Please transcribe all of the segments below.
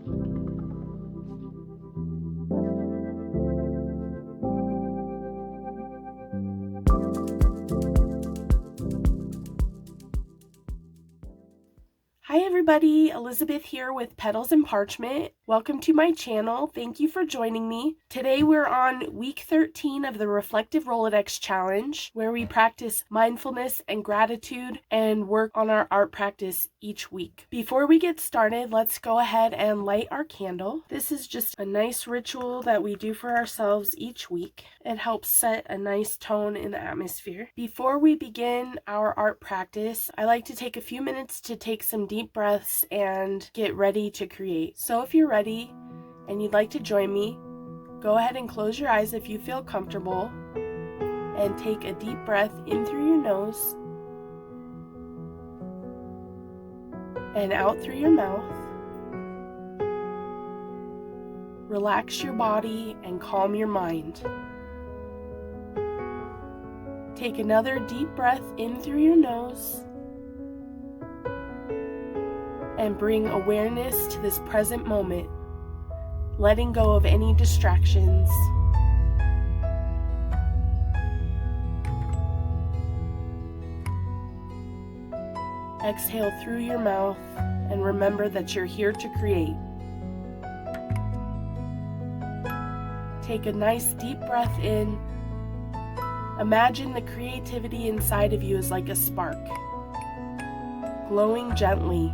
Hi everybody, Elizabeth here with Petals and Parchment. Welcome to my channel. Thank you for joining me. Today we're on week 13 of the Reflective Rolodex challenge, where we practice mindfulness and gratitude and work on our art practice each week. Before we get started, let's go ahead and light our candle. This is just a nice ritual that we do for ourselves each week. It helps set a nice tone in the atmosphere. Before we begin our art practice, I like to take a few minutes to take some deep breaths and get ready to create. So if you're ready and you'd like to join me, go ahead and close your eyes if you feel comfortable and take a deep breath in through your nose and out through your mouth. Relax your body and calm your mind. Take another deep breath in through your nose and bring awareness to this present moment, letting go of any distractions. Exhale through your mouth and remember that you're here to create. Take a nice deep breath in. Imagine the creativity inside of you is like a spark, glowing gently.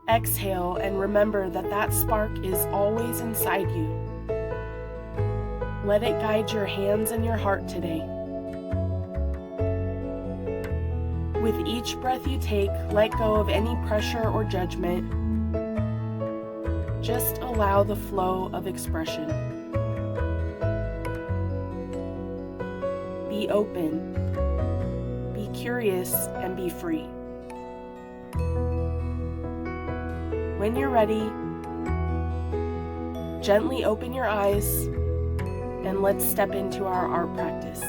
Exhale and remember that that spark is always inside you. Let it guide your hands and your heart today. With each breath you take, let go of any pressure or judgment. Just allow the flow of expression. Be open, be curious, and be free. When you're ready, gently open your eyes and let's step into our art practice.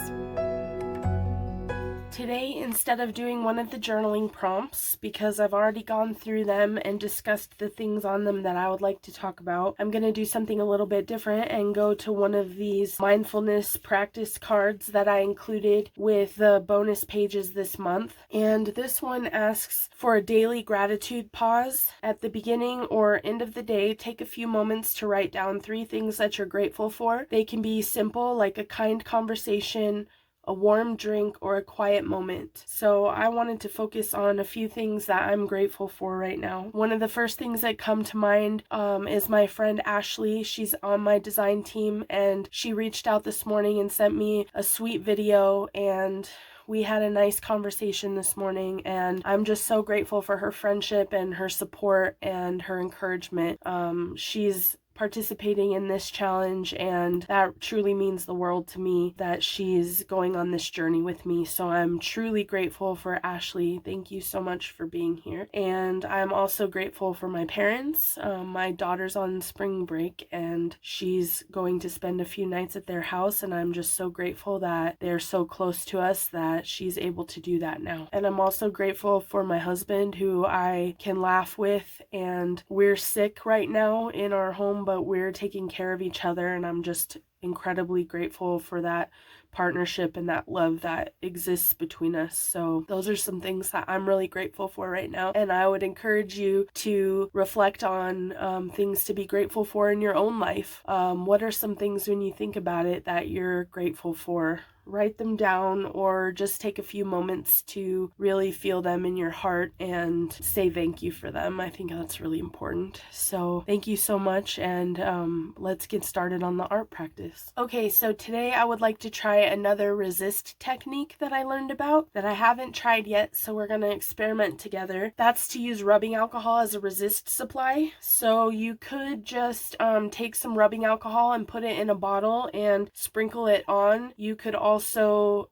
Today, instead of doing one of the journaling prompts, because I've already gone through them and discussed the things on them that I would like to talk about, I'm going to do something a little bit different and go to one of these mindfulness practice cards that I included with the bonus pages this month. And this one asks for a daily gratitude pause. At the beginning or end of the day, take a few moments to write down 3 things that you're grateful for. They can be simple, like a kind conversation, a warm drink, or a quiet moment. So I wanted to focus on a few things that I'm grateful for right now. One of the first things that come to mind is my friend Ashley. She's on my design team and she reached out this morning and sent me a sweet video, and we had a nice conversation this morning, and I'm just so grateful for her friendship and her support and her encouragement. She's participating in this challenge, and that truly means the world to me that she's going on this journey with me. So I'm truly grateful for Ashley. Thank you so much for being here. And I'm also grateful for my parents. My daughter's on spring break and she's going to spend a few nights at their house, and I'm just so grateful that they're so close to us that she's able to do that now. And I'm also grateful for my husband, who I can laugh with, and we're sick right now in our home, but we're taking care of each other, and I'm just incredibly grateful for that partnership and that love that exists between us. So those are some things that I'm really grateful for right now, and I would encourage you to reflect on things to be grateful for in your own life. What are some things, when you think about it, that you're grateful for? Write them down, or just take a few moments to really feel them in your heart and say thank you for them. I think that's really important. So thank you so much, and let's get started on the art practice. Okay, so today I would like to try another resist technique that I learned about that I haven't tried yet, so we're going to experiment together. That's to use rubbing alcohol as a resist supply. So you could just take some rubbing alcohol and put it in a bottle and sprinkle it on. You could also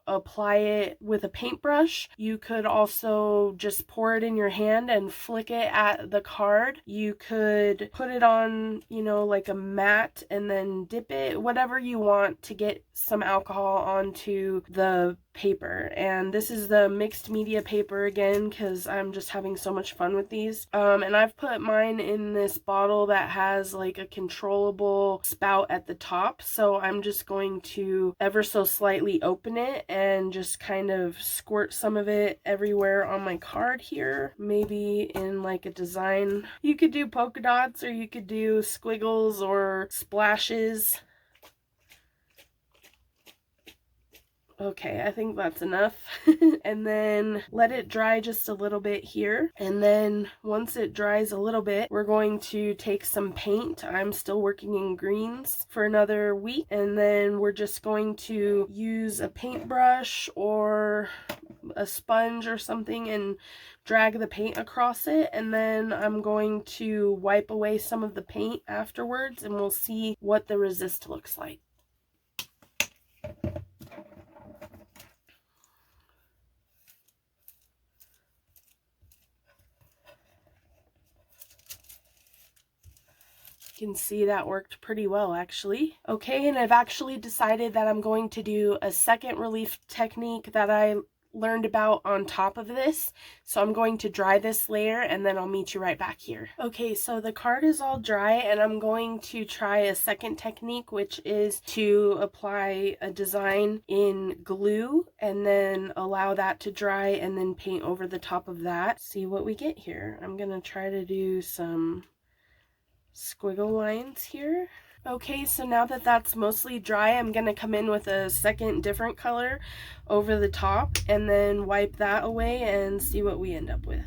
apply it with a paintbrush. You could also just pour it in your hand and flick it at the card. You could put it on, like a mat and then dip it, whatever you want to get some alcohol onto the paper, and this is the mixed media paper again because I'm just having so much fun with these. And I've put mine in this bottle that has like a controllable spout at the top, so I'm just going to ever so slightly open it and just kind of squirt some of it everywhere on my card here, maybe in like a design. You could do polka dots or you could do squiggles or splashes. Okay, I think that's enough. And then let it dry just a little bit here. And then once it dries a little bit, we're going to take some paint. I'm still working in greens for another week. And then we're just going to use a paintbrush or a sponge or something and drag the paint across it. And then I'm going to wipe away some of the paint afterwards, and we'll see what the resist looks like. You can see that worked pretty well actually. Okay, and I've actually decided that I'm going to do a second relief technique that I learned about on top of this. So I'm going to dry this layer and then I'll meet you right back here. Okay, so the card is all dry and I'm going to try a second technique, which is to apply a design in glue and then allow that to dry and then paint over the top of that. See what we get here. I'm gonna try to do some squiggle lines here. Okay, so now that that's mostly dry, I'm gonna come in with a second different color over the top and then wipe that away and see what we end up with.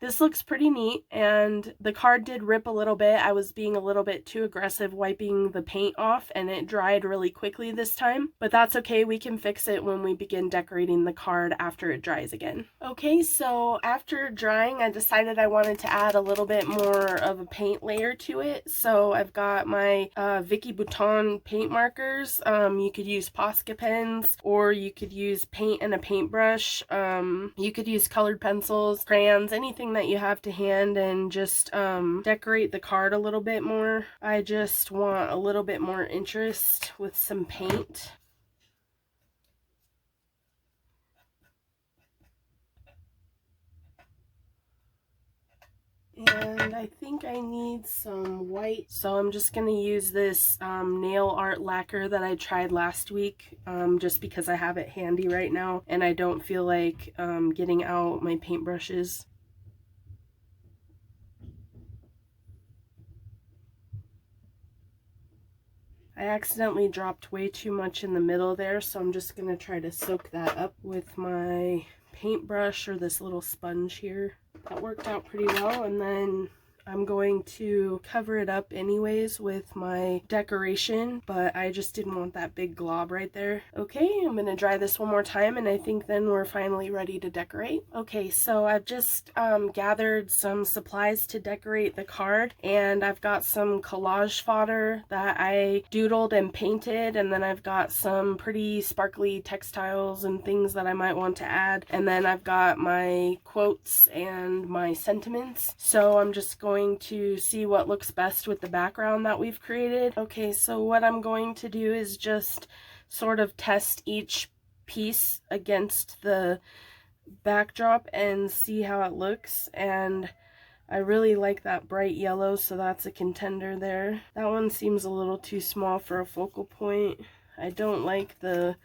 This looks pretty neat, and the card did rip a little bit. I was being a little bit too aggressive wiping the paint off, and it dried really quickly this time. But that's okay, we can fix it when we begin decorating the card after it dries again. Okay, so after drying, I decided I wanted to add a little bit more of a paint layer to it. So I've got my Vicky Bouton paint markers. You could use Posca pens, or you could use paint and a paintbrush. You could use colored pencils, crayons, anything that you have to hand, and just decorate the card a little bit more. I just want a little bit more interest with some paint. And I think I need some white, so I'm just going to use this nail art lacquer that I tried last week, just because I have it handy right now and I don't feel like getting out my paintbrushes. I accidentally dropped way too much in the middle there, so I'm just going to try to soak that up with my paintbrush or this little sponge here. That worked out pretty well, and then I'm going to cover it up anyways with my decoration, but I just didn't want that big glob right there. Okay, I'm gonna dry this one more time and I think then we're finally ready to decorate. Okay, so I've just gathered some supplies to decorate the card, and I've got some collage fodder that I doodled and painted, and then I've got some pretty sparkly textiles and things that I might want to add, and then I've got my quotes and my sentiments. So I'm just going to see what looks best with the background that we've created. Okay, so what I'm going to do is just sort of test each piece against the backdrop and see how it looks, and I really like that bright yellow, so that's a contender there. That one seems a little too small for a focal point. I don't like the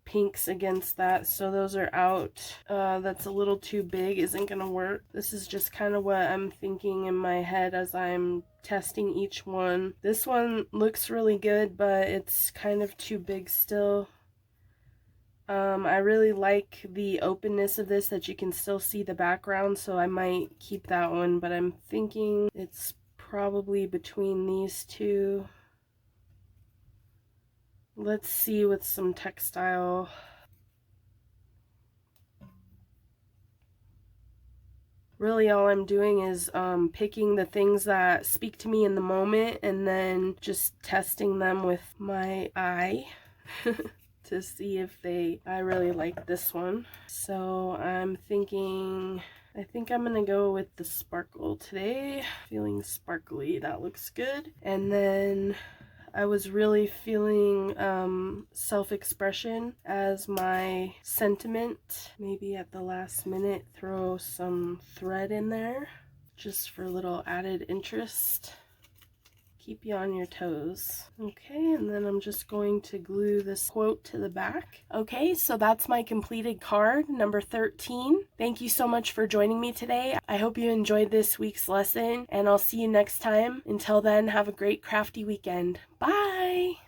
pinks against that, so those are out. That's a little too big, isn't gonna work. This is just kind of what I'm thinking in my head as I'm testing each one. This one looks really good, but it's kind of too big still. I really like the openness of this, that you can still see the background, so I might keep that one, but I'm thinking it's probably between these two. Let's see with some textile. Really all I'm doing is picking the things that speak to me in the moment and then just testing them with my eye to see if I really like this one. So I'm thinking I think I'm gonna go with the sparkle today. Feeling sparkly, that looks good. And then I was really feeling self-expression as my sentiment. Maybe at the last minute throw some thread in there just for a little added interest. Keep you on your toes. Okay, and then I'm just going to glue this quote to the back. Okay, so that's my completed card, number 13. Thank you so much for joining me today. I hope you enjoyed this week's lesson, and I'll see you next time. Until then, have a great crafty weekend. Bye!